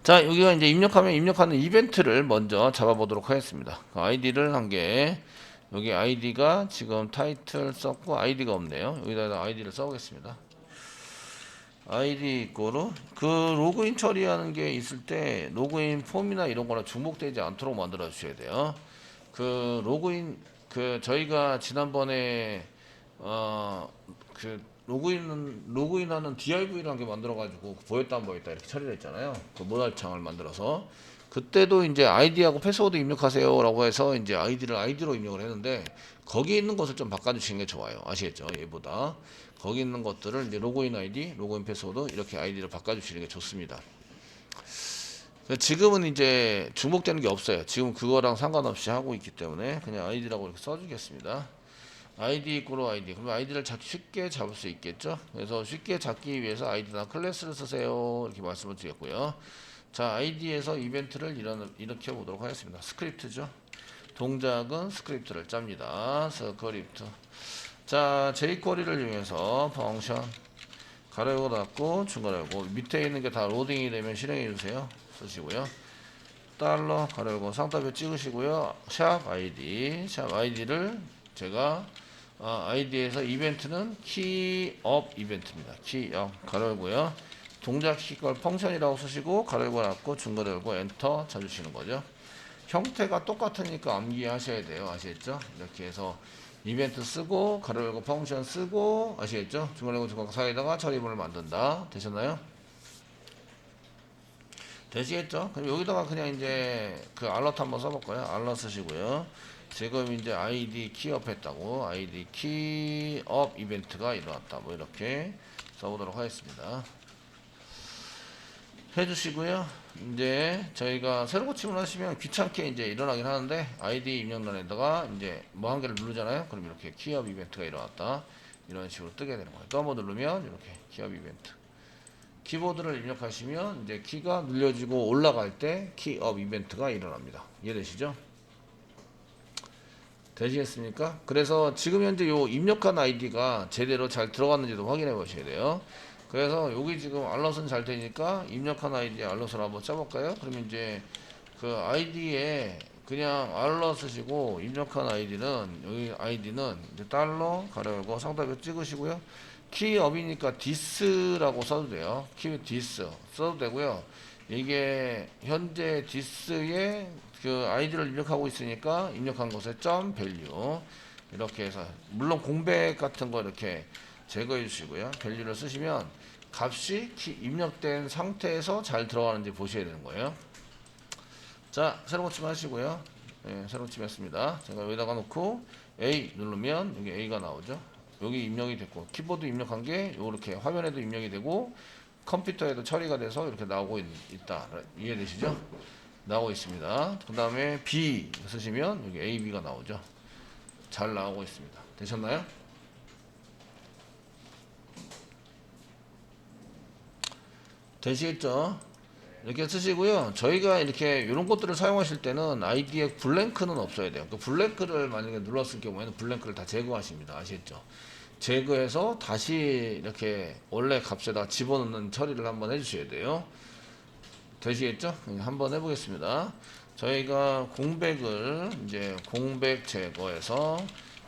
자, 여기가 이제 입력하면 입력하는 이벤트를 먼저 잡아보도록 하겠습니다. 아이디를 한 개, 여기 아이디가 지금 타이틀 썼고 아이디가 없네요. 여기다가 아이디를 써보겠습니다. 아이디 이꼬르 그 로그인 처리하는 게 있을 때 로그인 폼이나 이런 거랑 중복되지 않도록 만들어 주셔야 돼요. 그 로그인 그 저희가 지난번에 그 로그인하는 DIV라는 게 만들어 가지고 보였다 안 보였다 이렇게 처리를 했잖아요. 그 모달 창을 만들어서 그때도 이제 아이디하고 패스워드 입력하세요라고 해서 이제 아이디를 아이디로 입력을 했는데 거기 있는 것을 좀 바꿔주시는 게 좋아요. 아시겠죠? 얘보다 거기 있는 것들을 이제 로그인 아이디, 로그인 패스워드 이렇게 아이디를 바꿔주시는 게 좋습니다. 지금은 이제 중복되는 게 없어요. 지금 그거랑 상관없이 하고 있기 때문에 그냥 아이디라고 이렇게 써주겠습니다. 아이디 이꼬르 아이디. 그러면 아이디를 쉽게 잡을 수 있겠죠. 그래서 쉽게 잡기 위해서 아이디나 클래스를 쓰세요 이렇게 말씀을 드렸고요. 자, 아이디에서 이벤트를 일으켜 보도록 하겠습니다. 스크립트죠. 동작은 스크립트를 짭니다. 스크립트. 자, jQuery를 이용해서 펑션 가로 열고 닫고 중괄호 열고 밑에 있는 게 다 로딩이 되면 실행해 주세요. 쓰시고요. 달러 가로 열고 상따표 찍으시고요. 샵 아이디를 제가 아이디에서 이벤트는 키업 이벤트입니다. 키업 가로 열고요. 동작 키걸 펑션이라고 쓰시고 가로 열고 닫고 중괄호 열고 엔터 쳐주시는 거죠. 형태가 똑같으니까 암기하셔야 돼요. 아시겠죠? 이렇게 해서 이벤트 쓰고 가로 열고 펑션 쓰고 아시겠죠? 중괄호 열고 중괄호 사이에다가 처리문을 만든다. 되셨나요? 되시겠죠? 그럼 여기다가 그냥 이제 그 알럿 한번 써볼까요? 알럿 쓰시고요. 지금 이제 아이디 키업 했다고 아이디 키업 이벤트가 일어났다. 뭐 이렇게 써보도록 하겠습니다. 해주시고요. 이제 저희가 새로 고침을 하시면 귀찮게 이제 일어나긴 하는데 아이디 입력란에다가 이제 뭐 한 개를 누르잖아요. 그럼 이렇게 키업 이벤트가 일어났다. 이런 식으로 뜨게 되는 거예요. 또 한번 누르면 이렇게 키업 이벤트. 키보드를 입력하시면 이제 키가 눌려지고 올라갈 때 키업 이벤트가 일어납니다. 이해되시죠? 되시겠습니까? 그래서 지금 현재 요 입력한 아이디가 제대로 잘 들어갔는지도 확인해 보셔야 돼요. 그래서 여기 지금 알럿은 잘 되니까 입력한 아이디 알럿을 한번 짜볼까요? 그러면 이제 그 아이디에 그냥 알럿 쓰시고 입력한 아이디는 여기 아이디는 이제 달러 가로 열고 상따표 찍으시고요. 키업이니까 디스라고 써도 돼요. 키 디스 써도 되고요. 이게 현재 디스에 그 아이디를 입력하고 있으니까 입력한 곳에 점 밸류 이렇게 해서 물론 공백 같은 거 이렇게 제거해 주시고요. 밸류를 쓰시면 값이 입력된 상태에서 잘 들어가는지 보셔야 되는 거예요. 자, 새로 고침 하시고요. 네, 새로 고침했습니다. 제가 여기다가 놓고 A 누르면 여기 A가 나오죠. 여기 입력이 됐고 키보드 입력한 게 이렇게 화면에도 입력이 되고 컴퓨터에도 처리가 돼서 이렇게 나오고 있다. 이해되시죠? 나오고 있습니다. 그 다음에 B 쓰시면 여기 A, B가 나오죠. 잘 나오고 있습니다. 되셨나요? 되시겠죠? 이렇게 쓰시고요. 저희가 이렇게 이런 것들을 사용하실 때는 아이디에 블랭크는 없어야 돼요. 그 블랭크를 만약에 눌렀을 경우에는 블랭크를 다 제거하십니다. 아시겠죠? 제거해서 다시 이렇게 원래 값에다 집어넣는 처리를 한번 해주셔야 돼요. 되시겠죠? 한번 해보겠습니다. 저희가 공백을 이제 공백 제거해서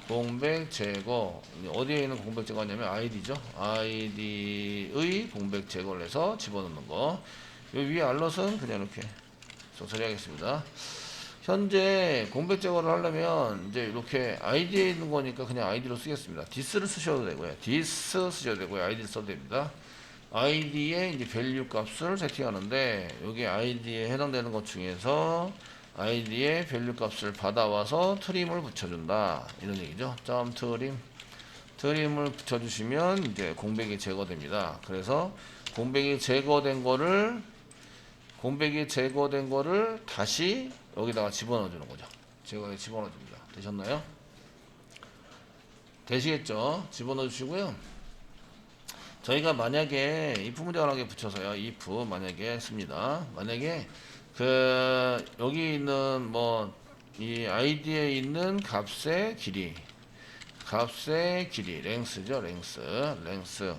공백 제거 어디에 있는 공백 제거냐면 아이디죠. 아이디의 공백 제거를 해서 집어넣는 거. 요 위에 알럿은 그냥 이렇게 처리하겠습니다. 현재 공백 제거를 하려면 이제 이렇게 아이디에 있는 거니까 그냥 아이디로 쓰겠습니다. 디스를 쓰셔도 되고요. 디스 쓰셔도 되고요. 아이디 써도 됩니다. 아이디에 이제 밸류 값을 세팅하는데 여기 아이디에 해당되는 것 중에서 아이디에 밸류 값을 받아와서 트림을 붙여준다 이런 얘기죠. 점 트림을 붙여주시면 이제 공백이 제거됩니다. 그래서 공백이 제거된 거를 다시 여기다가 집어넣어 주는 거죠. 제거에 집어넣어 줍니다. 되셨나요? 되시겠죠? 집어넣어 주시고요. 저희가 만약에 if 문장하게 붙여서요. if 만약에 씁니다. 만약에 그 여기 있는 뭐 이 아이디에 있는 값의 길이 랭스죠. 랭스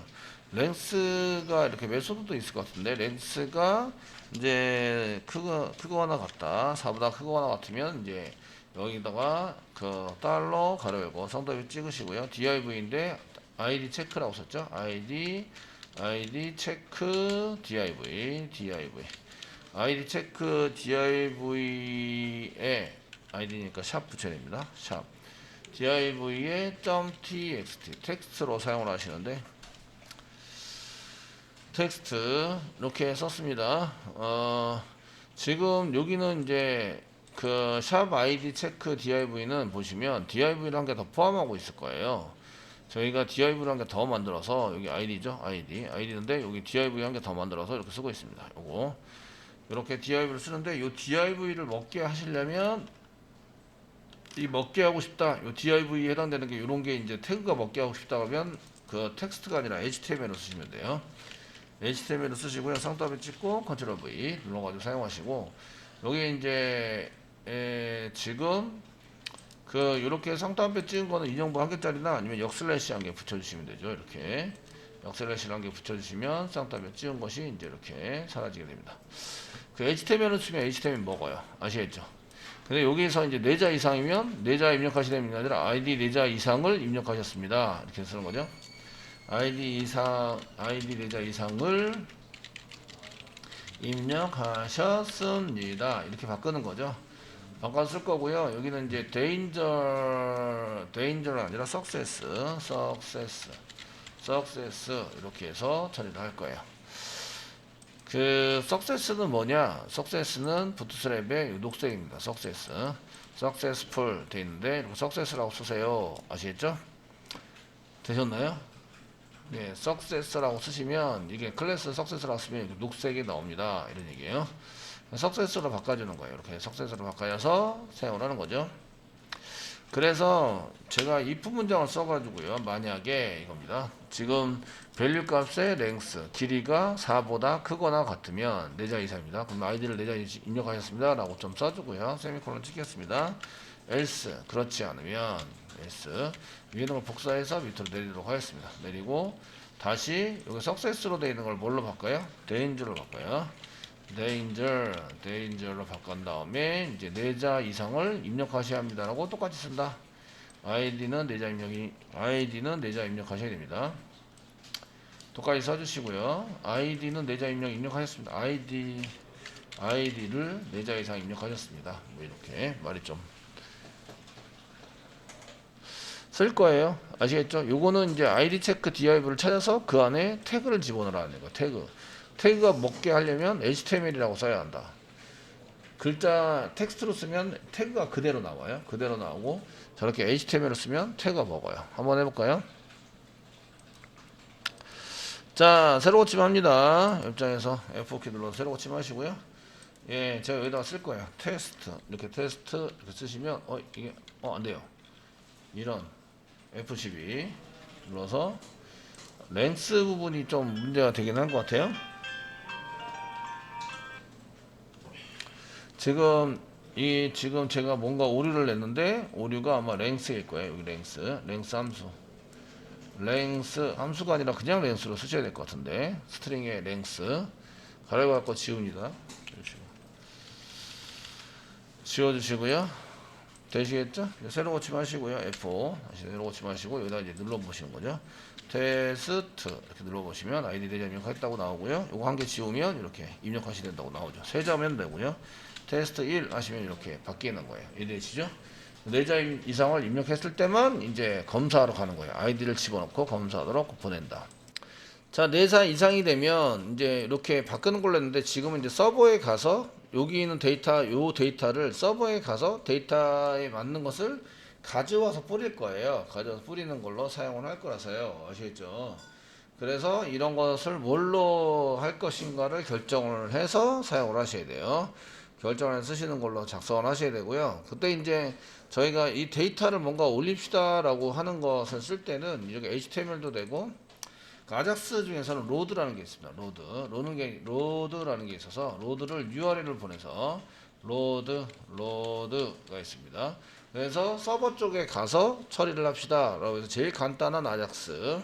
랭스가 이렇게 메소드도 있을 것 같은데, 랭스가 이제 크거나 같다, 4보다 크거나 같으면 이제 여기다가 그 달러 가로 열고 성더비 찍으시고요. div인데 id 체크라고 썼죠. id 체크 div id 체크 div에 id니까 샵 붙여야 됩니다. 샵 div에 .txt 텍스트로 사용을 하시는데, 텍스트 이렇게 썼습니다. 지금 여기는 이제 그 샵 id 체크 div는 보시면 div를 한 개 더 포함하고 있을 거예요. 저희가 div를 한 개 더 만들어서, 여기 id죠, id인데 여기 div 한 개 더 만들어서 이렇게 쓰고 있습니다. 요거 이렇게 div를 쓰는데, 요 div를 먹게 하시려면, 이 먹게 하고 싶다, 요 div에 해당되는 게 요런 게 이제 태그가 먹게 하고 싶다 하면 그 텍스트가 아니라 html을 쓰시면 돼요. html을 쓰시고요. 쌍따비 찍고 컨트롤 V 눌러가지고 사용하시고, 여기 이제 지금 그 요렇게 쌍따비 찍은 거는 인용부 한 개짜리나 아니면 역슬래시 한 개 붙여주시면 되죠. 이렇게 역슬래시를 한 개 붙여주시면 쌍따비 찍은 것이 이제 이렇게 사라지게 됩니다. 그 html을 쓰면 html 먹어요. 아시겠죠? 근데 여기서 이제 4자 이상이면 4자 입력하시는 게 아니라 id 4자 이상을 입력하셨습니다. 이렇게 쓰는 거죠. id 4자 이상을 입력하셨습니다. 이렇게 바꾸는 거죠. 바꿔 쓸 거고요. 여기는 이제 danger가 아니라 success 이렇게 해서 처리를 할 거예요. 그 success는 뭐냐? success는 부트스트랩의 녹색입니다. successful 돼 있는데 이렇게 success라고 쓰세요. 아시겠죠? 되셨나요? 네, success라고 쓰시면, 이게 클래스 success라고 쓰면 이렇게 녹색이 나옵니다. 이런 얘기예요. success로 바꿔주는 거예요. 이렇게 success로 바꿔서 사용을 하는 거죠. 그래서 제가 if 문장을 써가지고요. 만약에 이겁니다. 지금 value 값의 length, 길이가 4보다 크거나 같으면 4자 이상입니다. 그럼 id를 4자 입력하셨습니다. 라고 좀 써주고요. 세미콜론 찍겠습니다. else, 그렇지 않으면 else, 위에 있는 걸 복사해서 밑으로 내리도록 하겠습니다. 내리고 다시 여기 success로 되어 있는 걸 뭘로 바꿔요? danger로 바꿔요. danger로 바꾼 다음에 이제 4자 이상을 입력하셔야 합니다. 라고 똑같이 쓴다. id는 4자 입력하셔야 됩니다. 똑같이 써주시고요. id는 4자 입력하셨습니다. id를 4자 이상 입력하셨습니다. 뭐 이렇게 말이 좀 쓸 거예요. 아시겠죠? 요거는 이제 id 체크 div를 찾아서 그 안에 태그를 집어넣으라는 거예요. 태그가 먹게 하려면 html이라고 써야 한다. 글자 텍스트로 쓰면 태그가 그대로 나와요. 그대로 나오고, 저렇게 html로 쓰면 태그가 먹어요. 한번 해볼까요? 자, 새로 고침합니다. 옆장에서 F4키 눌러서 새로 고침하시고요. 예, 제가 여기다가 쓸 거예요. 테스트 이렇게 쓰시면 이게 안 돼요. 이런 F12 눌러서 랭스 부분이 좀 문제가 되긴 한 것 같아요. 지금 제가 뭔가 오류를 냈는데, 오류가 아마 랭스일 거예요. 여기 랭스 함수가 아니라 그냥 랭스로 쓰셔야 될 것 같은데, 스트링의 랭스 가로 갖고 지웁니다. 지워주시고요. 되시겠죠? 새로 고침하시고요. F4 다시 새로 고침하시고 여기다 이제 눌러보시는 거죠. 테스트 이렇게 눌러보시면 아이디 대자 입력했다고 나오고요. 요거 한 개 지우면 이렇게 입력하셔야 된다고 나오죠. 3자면 되고요. 테스트 1 하시면 이렇게 바뀌는 거예요. 이해되시죠? 4자 이상을 입력했을 때만 이제 검사하러 가는 거예요. 아이디를 집어넣고 검사하도록 보낸다. 자, 4자 이상이 되면 이제 이렇게 바꾸는 걸로 했는데, 지금은 이제 서버에 가서 여기 있는 요 데이터를 서버에 가서 데이터에 맞는 것을 가져와서 뿌릴 거예요. 가져와서 뿌리는 걸로 사용을 할 거라서요. 아시겠죠? 그래서 이런 것을 뭘로 할 것인가를 결정을 해서 사용을 하셔야 돼요. 결정을 해서 쓰시는 걸로 작성을 하셔야 되고요. 그때 이제 저희가 이 데이터를 뭔가 올립시다 라고 하는 것을 쓸 때는 이렇게 HTML도 되고, 아작스 중에서는 로드라는 게 있습니다. 로드라는 게 있어서, 로드를 URL을 보내서 로드가 있습니다. 그래서 서버 쪽에 가서 처리를 합시다 라고 해서 제일 간단한 아작스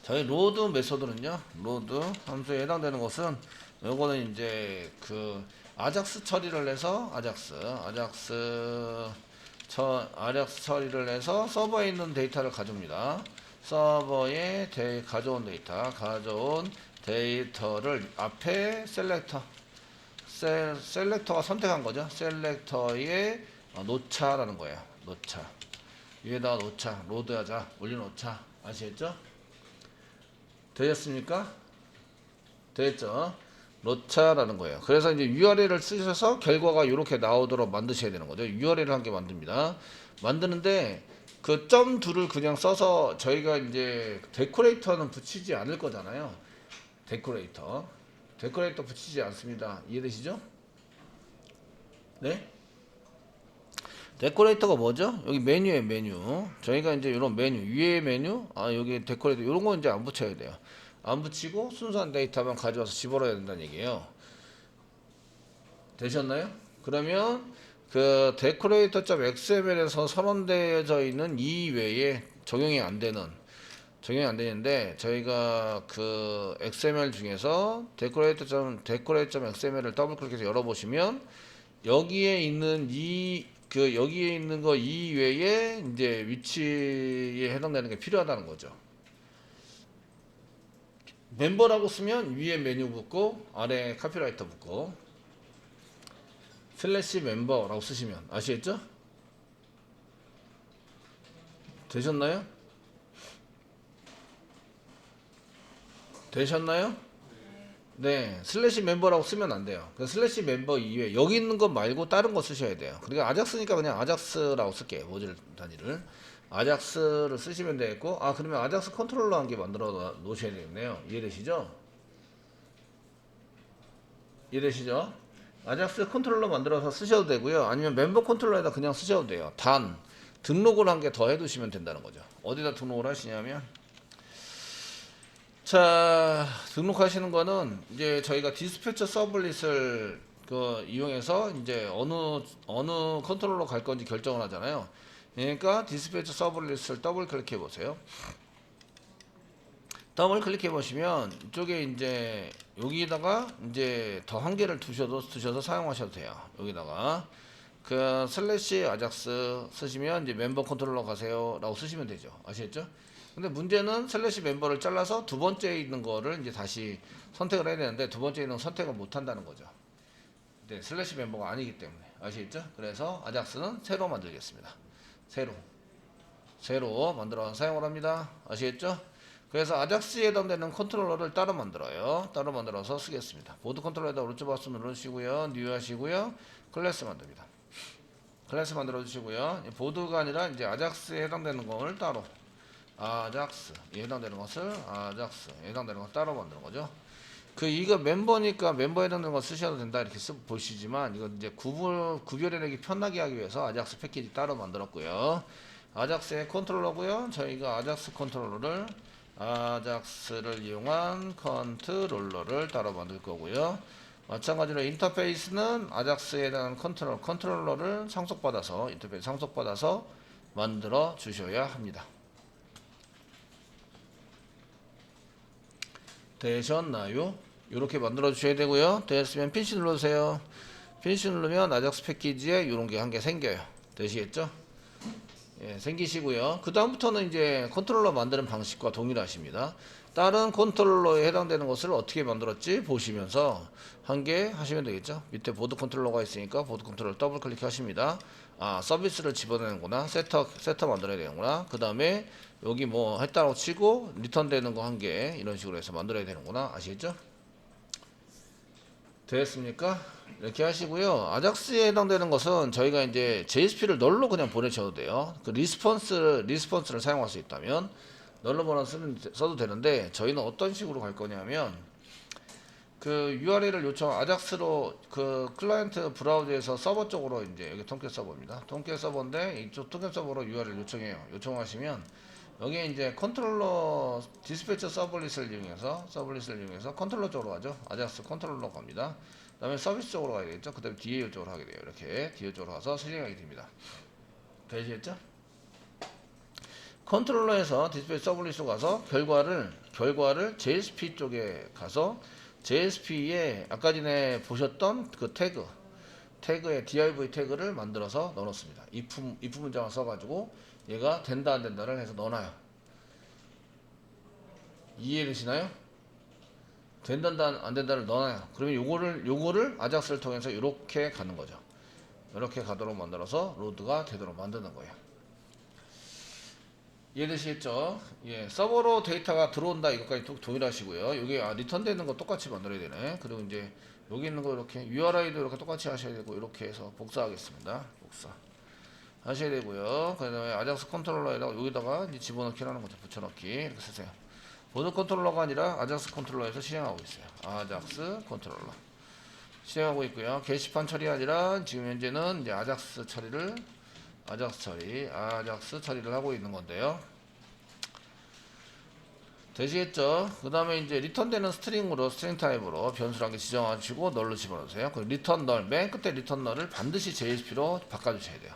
저희 로드 메소드는요, 로드 함수에 해당되는 것은 요거는 이제 그 아작스 처리를 해서 아작스 처리를 해서 서버에 있는 데이터를 가져옵니다. 서버에 가져온 데이터를 앞에 셀렉터가 선택한 거죠. 셀렉터에 놓자라는 거예요. 놓자. 위에다가 놓자. 로드하자. 올려놓자. 아시겠죠? 되셨습니까? 됐죠? 놓자라는 거예요. 그래서 이제 URL을 쓰셔서 결과가 이렇게 나오도록 만드셔야 되는 거죠. URL을 한 개 만듭니다. 만드는데 그 .2를 그냥 써서 저희가 이제 데코레이터는 붙이지 않을 거잖아요. 데코레이터 붙이지 않습니다. 이해되시죠? 네? 데코레이터가 뭐죠? 여기 메뉴에 메뉴. 저희가 이제 이런 메뉴, 위에 메뉴, 여기 데코레이터, 이런 거 이제 안 붙여야 돼요. 안 붙이고 순수한 데이터만 가져와서 집어넣어야 된다는 얘기예요. 되셨나요? 그러면 그 decorator.xml에서 선언되어져 있는 이 외에 적용이 안 되는데 저희가 그 XML 중에서 decorator.xml을 더블 클릭해서 열어보시면 여기에 있는 여기에 있는 거 이외에 이제 위치에 해당되는 게 필요하다는 거죠. 멤버라고 쓰면 위에 메뉴 붙고 아래 카피라이터 붙고 슬래시 멤버라고 쓰시면 아시겠죠? 되셨나요? 되셨나요? 네, 슬래시 멤버라고 쓰면 안 돼요. 그 슬래시 멤버 이외에 여기 있는 것 말고 다른 거 쓰셔야 돼요. 그러니까 아작스니까 그냥 아작스라고 쓸게요. 모듈 단위를 아작스를 쓰시면 되겠고, 그러면 아작스 컨트롤러 한 개 만들어 놓으셔야 되겠네요. 이해되시죠? 이해되시죠? 아작스 컨트롤러 만들어서 쓰셔도 되고요. 아니면 멤버 컨트롤러에다 그냥 쓰셔도 돼요. 단 등록을 한 개 더 해두시면 된다는 거죠. 어디다 등록을 하시냐면, 자, 등록하시는 거는 이제 저희가 디스패처 서블릿을 이용해서 이제 어느 컨트롤러 갈 건지 결정을 하잖아요. 그러니까 디스패처 서블릿을 더블 클릭해 보세요. 더블 클릭해 보시면 이쪽에 이제 여기다가 이제 더 한 개를 두셔서 사용하셔도 돼요. 여기다가 그 슬래시 아작스 쓰시면 이제 멤버 컨트롤러 가세요라고 쓰시면 되죠. 아시겠죠? 근데 문제는 슬래시 멤버를 잘라서 두 번째에 있는 거를 이제 다시 선택을 해야 되는데 두 번째에 있는 선택을 못 한다는 거죠. 네, 슬래시 멤버가 아니기 때문에. 아시겠죠? 그래서 아작스는 새로 만들겠습니다. 새로 만들어 사용을 합니다. 아시겠죠? 그래서 아작스에 해당되는 컨트롤러를 따로 만들어요. 따로 만들어서 쓰겠습니다. 보드 컨트롤러에다 오른쪽 마우스 누르시고요. 뉴 하시고요. 클래스 만듭니다. 클래스 만들어 주시고요. 보드가 아니라 이제 아작스에 해당되는 걸 따로 아작스에 해당되는 것을 아작스에 해당되는 걸 따로 만드는 거죠. 이거 멤버니까 멤버에 해당되는 거 쓰셔도 된다 이렇게 보시지만 이건 이제 구별해내기 편하게 하기 위해서 아작스 패키지 따로 만들었고요. 아작스의 컨트롤러고요. 저희가 아작스를 이용한 컨트롤러를 따로 만들 거고요. 마찬가지로 인터페이스는 아작스에 대한 컨트롤러를 인터페이스 상속받아서 만들어 주셔야 합니다. 되셨나요? 이렇게 만들어 주셔야 되고요. 됐으면 피니시 눌러주세요. 피니시 누르면 아작스 패키지에 이런 게 한 개 생겨요. 되시겠죠? 예, 생기시고요. 그 다음부터는 이제 컨트롤러 만드는 방식과 동일하십니다. 다른 컨트롤러에 해당되는 것을 어떻게 만들었지 보시면서 한 개 하시면 되겠죠. 밑에 보드 컨트롤러가 있으니까 보드 컨트롤러 더블 클릭 하십니다. 서비스를 집어내는구나. 세터 만들어야 되는구나. 그 다음에 여기 뭐 했다고 치고 리턴 되는 거 한 개 이런 식으로 해서 만들어야 되는구나. 아시겠죠? 되었습니까? 이렇게 하시고요. 아작스에 해당되는 것은 저희가 이제 JSP를 널로 그냥 보내셔도 돼요. 그 리스폰스를 사용할 수 있다면 널로 써도 되는데 저희는 어떤 식으로 갈 거냐면 그 URL을 아작스로 그 클라이언트 브라우저에서 서버 쪽으로 이제 여기 톰캣 서버입니다. 톰캣 서버인데 이쪽 톰캣 서버로 URL 요청해요. 요청하시면 여기에 이제 컨트롤러 디스패처 서블릿을 이용해서 컨트롤러 쪽으로 가죠. 아작스 컨트롤러 갑니다. 그 다음에 서비스 쪽으로 가야 되겠죠. 그 다음에 DAO 쪽으로 하게 돼요. 이렇게 DAO 쪽으로 가서 실행하게 됩니다. 되시겠죠? 컨트롤러에서 디스플레이 서블릿으로 가서 결과를 JSP 쪽에 가서 JSP에 아까 전에 보셨던 그 태그에 div 태그를 만들어서 넣어놓습니다. if 문장을 써가지고 얘가 된다 안 된다를 해서 넣어놔요. 이해되시나요? 된다 안 된다를 넣어놔요. 그러면 요거를 아작스를 통해서 이렇게 가는 거죠. 이렇게 가도록 만들어서 로드가 되도록 만드는 거예요. 이해되시겠죠? 예, 서버로 데이터가 들어온다 이것까지 동일하시고요. 여기 리턴 되는 거 똑같이 만들어야 되네. 그리고 이제 여기 있는 거 이렇게 URI도 이렇게 똑같이 하셔야 되고 이렇게 해서 복사하겠습니다. 복사 하셔야 되고요. 그 다음에 아작스 컨트롤러에다가 여기다가 이제 집어넣기라는 거죠. 붙여넣기 이렇게 쓰세요. 보드 컨트롤러가 아니라 아작스 컨트롤러에서 실행하고 있어요. 아작스 컨트롤러 실행하고 있고요. 게시판 처리 아니라 지금 현재는 이제 아작스 처리를 하고 있는 건데요. 되시겠죠? 그 다음에 이제 리턴되는 스트링 타입으로 변수를 한 개 지정하시고 널로 집어넣으세요. 그 리턴 널, 맨 끝에 리턴 널을 반드시 JSP로 바꿔주셔야 돼요.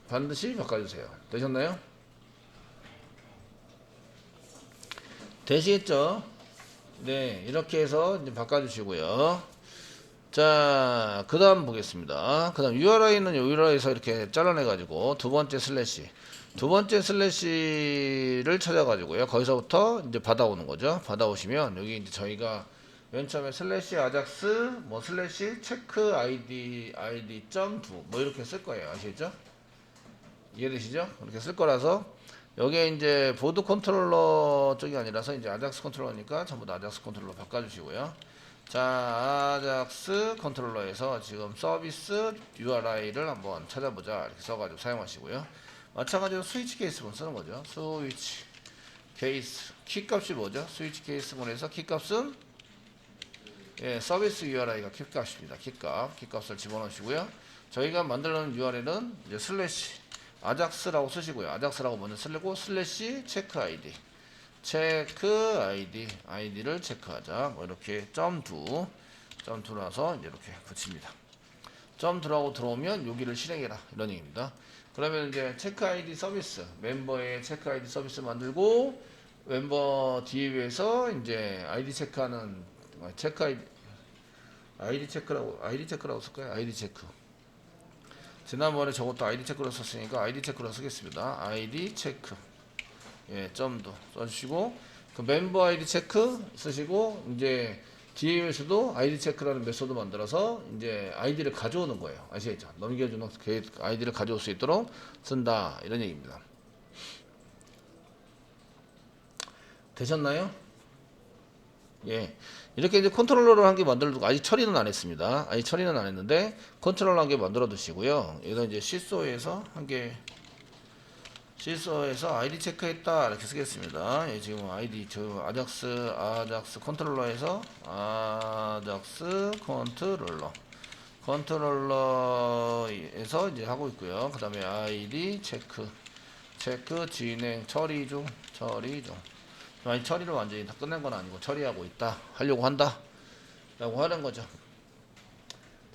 반드시 바꿔주세요. 되셨나요? 되시겠죠? 네, 이렇게 해서 이제 바꿔주시고요. 자, 그 다음 보겠습니다. 그 다음 URI는 URI에서 이렇게 잘라내가지고 두 번째 슬래시를 찾아가지고요. 거기서부터 이제 받아오는 거죠. 받아오시면 여기 이제 저희가 맨 처음에 슬래시 아작스 슬래시 체크 ID 점2 이렇게 쓸 거예요. 아시겠죠? 이해되시죠? 이렇게 쓸 거라서 여기에 이제 보드 컨트롤러 쪽이 아니라서 이제 아작스 컨트롤러니까 전부 다 아작스 컨트롤러 바꿔주시고요. 자, 아작스 컨트롤러에서 지금 서비스 URI를 한번 찾아보자 이렇게 써가지고 사용하시고요. 마찬가지로 스위치 케이스문 쓰는 거죠. 스위치 케이스 키값이 뭐죠? 스위치 케이스문에서 키값은 서비스 URI가 키값입니다. 키값을 집어넣으시고요. 저희가 만들어놓은 URL은 이제 슬래시 아작스라고 쓰시고요. 아작스라고 먼저 쓰고 슬래시 체크 ID를 체크하자. 이렇게 점2라서 이제 이렇게 붙입니다. 점2라고 들어오면 여기를 실행해라 이런 얘기입니다. 그러면 이제 체크 ID 서비스 멤버의 체크 ID 서비스 만들고 멤버 DA에서 이제 ID 체크하는 ID 체크라고 쓸까요? ID 체크. 지난번에 저것도 ID 체크로 썼으니까 ID 체크로 쓰겠습니다. ID 체크. 점도 써주시고 그 멤버 ID 체크 쓰시고 이제 DA에서도 ID 체크라는 메소드 만들어서 이제 아이디를 가져오는 거예요. 아시겠죠? 넘겨주는 아이디를 가져올 수 있도록 쓴다 이런 얘기입니다. 되셨나요? 예. 이렇게 이제 컨트롤러를 한 개 만들어두고 아직 처리는 안 했습니다. 아직 처리는 안 했는데 컨트롤러 한 개 만들어 두시고요. 여기다 이제 시소에서 시소에서 아이디 체크했다 이렇게 쓰겠습니다. 예, 지금 아이디 저 아작스 컨트롤러에서 아작스 컨트롤러에서 이제 하고 있고요. 그 다음에 아이디 체크 진행 처리 중 아니 처리를 완전히 다 끝낸 건 아니고 처리하고 있다 하려고 한다 라고 하는 거죠.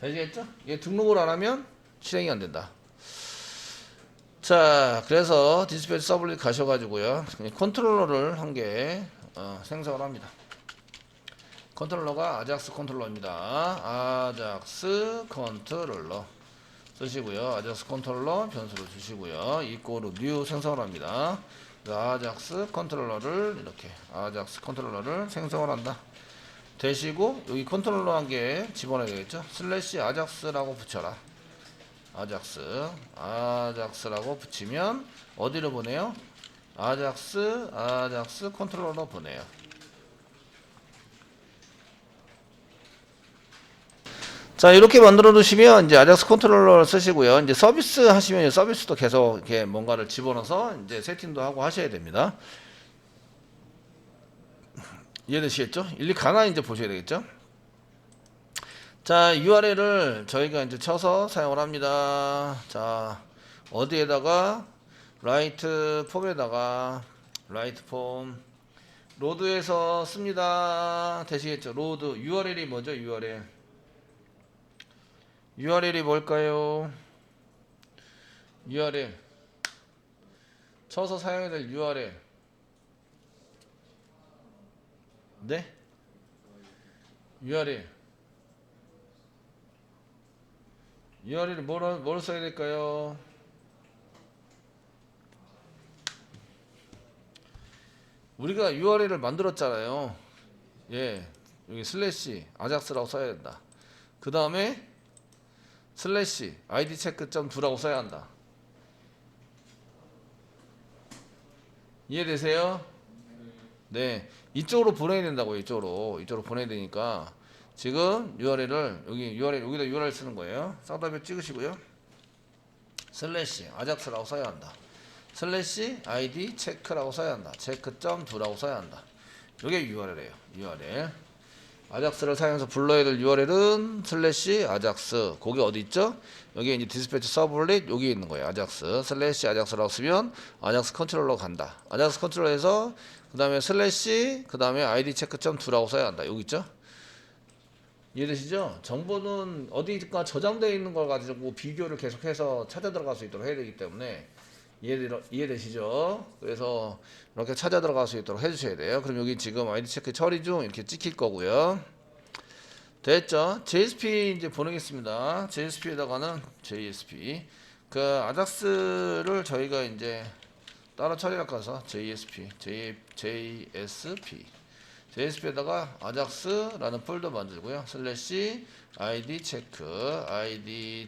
되시겠죠? 얘 등록을 안 하면 실행이 안 된다. 자, 그래서 디스플레이 서블릿 가셔가지고요. 컨트롤러를 한 개 생성을 합니다. 컨트롤러가 아작스 컨트롤러입니다. 아작스 컨트롤러 쓰시고요. 아작스 컨트롤러 변수를 주시고요. 이꼬르 뉴 생성을 합니다. 아작스 컨트롤러를 이렇게 아작스 컨트롤러를 생성을 한다. 되시고 여기 컨트롤러 한 개 집어넣어야 되겠죠. 슬래시 아작스라고 붙여라. 아작스라고 붙이면 어디로 보내요? 아작스 컨트롤러로 보내요. 자, 이렇게 만들어 두시면 이제 아작스 컨트롤러를 쓰시고요. 이제 서비스 하시면 서비스도 계속 이렇게 뭔가를 집어넣어서 이제 세팅도 하고 하셔야 됩니다. 이해되시겠죠? 일일이 가만히 이제 보셔야 되겠죠? 자, URL을 저희가 이제 쳐서 사용을 합니다. 자, 어디에다가 라이트 폼에다가 라이트 폼 로드에서 씁니다. 되시겠죠? 로드 URL이 뭐죠? URL이 뭘까요? URL 쳐서 사용해야 될 URL. 네? URL을 뭐로 써야 될까요? 우리가 URL을 만들었잖아요. 예, 여기 슬래시 아작스라고 써야 된다. 그 다음에 슬래시 id 체크.2라고 써야 한다. 이해되세요? 네, 이쪽으로 보내야 된다고요. 이쪽으로 보내야 되니까 지금 URL을 여기다 URL 쓰는 거예요. 쌍따옴표 찍으시고요. 슬래시 아작스라고 써야 한다. 슬래시 id 체크라고 써야 한다. 체크.2라고 써야 한다. 이게 URL이에요. URL. 아작스를 사용해서 불러야 될 URL은 슬래시 아작스. 거기 어디 있죠? 여기 이제 디스패치 서블릿 여기 있는 거예요. 아작스. 슬래시 아작스라고 쓰면 아작스 컨트롤러 간다. 아작스 컨트롤러에서 그 다음에 슬래시 그 다음에 id 체크.2라고 써야 한다. 여기 있죠? 이해되시죠? 정보는 어디가 저장되어 있는 걸 가지고 비교를 계속해서 찾아 들어갈 수 있도록 해야 되기 때문에 이해되시죠? 그래서 이렇게 찾아 들어갈 수 있도록 해주셔야 돼요. 그럼 여기 지금 아이디 체크 처리 중 이렇게 찍힐 거고요. 됐죠? JSP 이제 보내겠습니다. JSP에다가는 JSP 그 아작스를 저희가 이제 따로 처리할 거라서 JSP에다가 아작스라는 폴더 만들고요. 슬래시 id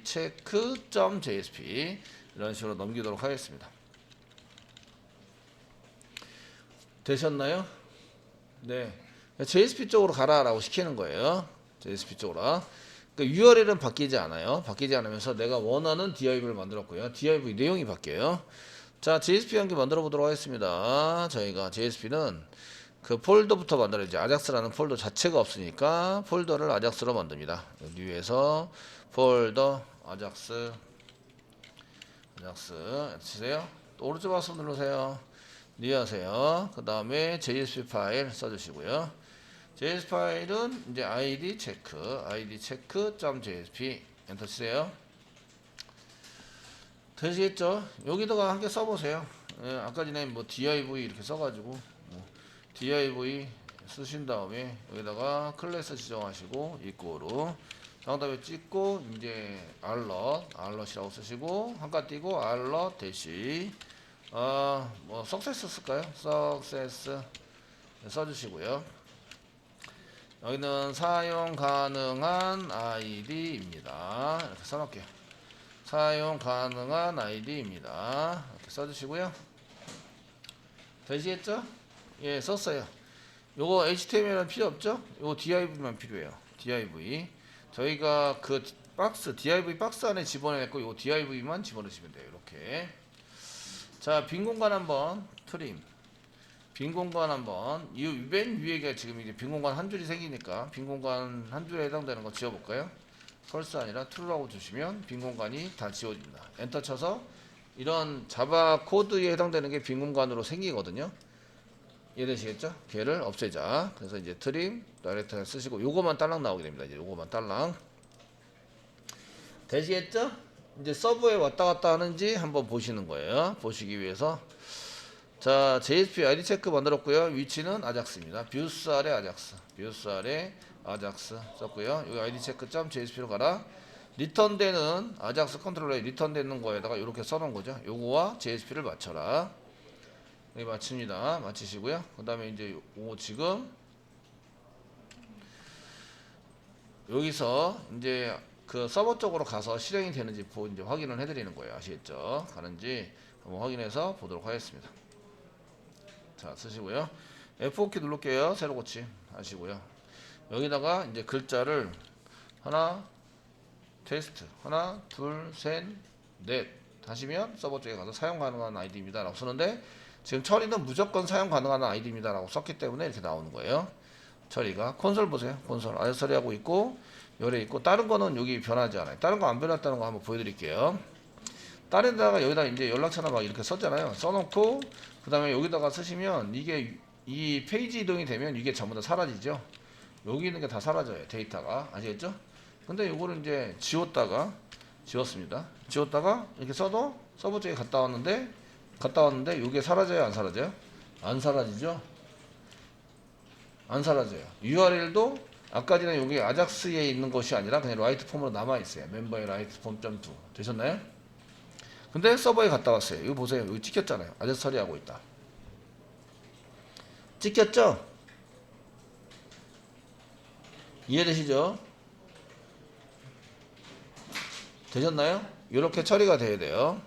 체크.jsp 이런 식으로 넘기도록 하겠습니다. 되셨나요? 네. JSP 쪽으로 가라라고 시키는 거예요. JSP 쪽으로. 그러니까 URL은 바뀌지 않아요. 바뀌지 않으면서 내가 원하는 DIV를 만들었고요. DIV 내용이 바뀌어요. 자, JSP 한 개 만들어 보도록 하겠습니다. 저희가 JSP는 그 폴더부터 만들어야지. 아작스라는 폴더 자체가 없으니까 폴더를 아작스로 만듭니다. 뉴에서 폴더 아작스 치세요. 또 오른쪽 마우스 누르세요. 뉴 하세요. 그 다음에 JSP 파일 써주시고요. JSP 파일은 이제 id 체크.jsp 엔터 치세요. 되시겠죠? 여기다가 한 개 써보세요. 예, 아까 전에 뭐 div 이렇게 써가지고 div 쓰신 다음에 여기다가 클래스 지정하시고 이꼬로 상담에 찍고 이제 알럿이라고 쓰시고 한가 띄고 알럿 대시 뭐 석세스 쓸까요? 석세스 써주시고요. 여기는 사용 가능한 아이디입니다. 이렇게 써놓을게요. 사용 가능한 아이디입니다. 이렇게 써주시고요. 되시겠죠? 예, 썼어요. 요거 HTML은 필요 없죠? 요거 DIV만 필요해요. DIV. 저희가 그 박스, DIV 박스 안에 집어넣고 요거 DIV만 집어넣으시면 돼요. 이렇게. 자, 빈 공간 한번 트림. 빈 공간 한번 맨 위에가 지금 이제 빈 공간 한 줄이 생기니까 빈 공간 한 줄에 해당되는 거 지워볼까요? 펄스 아니라 true라고 주시면 빈 공간이 다 지워집니다. 엔터 쳐서 이런 자바 코드에 해당되는 게 빈 공간으로 생기거든요. 이해되시겠죠? 걔를 없애자. 그래서 이제 트림 다이렉트 쓰시고 요거만 딸랑 나오게 됩니다. 이제 요거만 딸랑. 되시겠죠? 이제 서버에 왔다 갔다 하는지 한번 보시는 거예요. 보시기 위해서. 자, JSP ID 체크 만들었고요. 위치는 아작스입니다. 뷰스 아래 아작스 썼고요. 여기 ID 체크.jsp로 가라. 리턴되는 아작스 컨트롤러에 리턴되는 거에다가 이렇게 써놓은 거죠. 요거와 JSP를 맞춰라. 여기 맞춥니다. 맞추시고요. 그 다음에 이제 요 지금 여기서 이제 그 서버 쪽으로 가서 실행이 되는지 이제 확인을 해드리는 거예요. 아시겠죠? 가는지 한번 확인해서 보도록 하겠습니다. 자, 쓰시고요. F4키 누를게요. 새로 고침 하시고요. 여기다가 이제 글자를 하나, 테스트, 하나, 둘, 셋, 넷 하시면 서버 쪽에 가서 사용 가능한 아이디입니다 라고 쓰는데 지금 처리는 무조건 사용 가능한 아이디입니다 라고 썼기 때문에 이렇게 나오는 거예요. 처리가 콘솔 보세요. 콘솔 아래 처리하고 있고 열에 있고 다른 거는 여기 변하지 않아요. 다른 거 안 변했다는 거 한번 보여드릴게요. 다른 데다가 여기다 이제 연락처나 막 이렇게 썼잖아요. 써놓고 그 다음에 여기다가 쓰시면 이게 이 페이지 이동이 되면 이게 전부 다 사라지죠. 여기 있는 게 다 사라져요. 데이터가. 아시겠죠? 근데 요거를 이제 지웠다가 이렇게 써도 서버 쪽에 갔다 왔는데 이게 사라져요, 안 사라져요? 안 사라지죠? 안 사라져요. URL도 아까 전에 여기 아작스에 있는 것이 아니라 그냥 라이트 폼으로 남아 있어요. 멤버의 라이트 폼.2 되셨나요? 근데 서버에 갔다 왔어요. 이거 보세요. 여기 찍혔잖아요. 아작스 처리하고 있다. 찍혔죠? 이해되시죠? 되셨나요? 이렇게 처리가 돼야 돼요.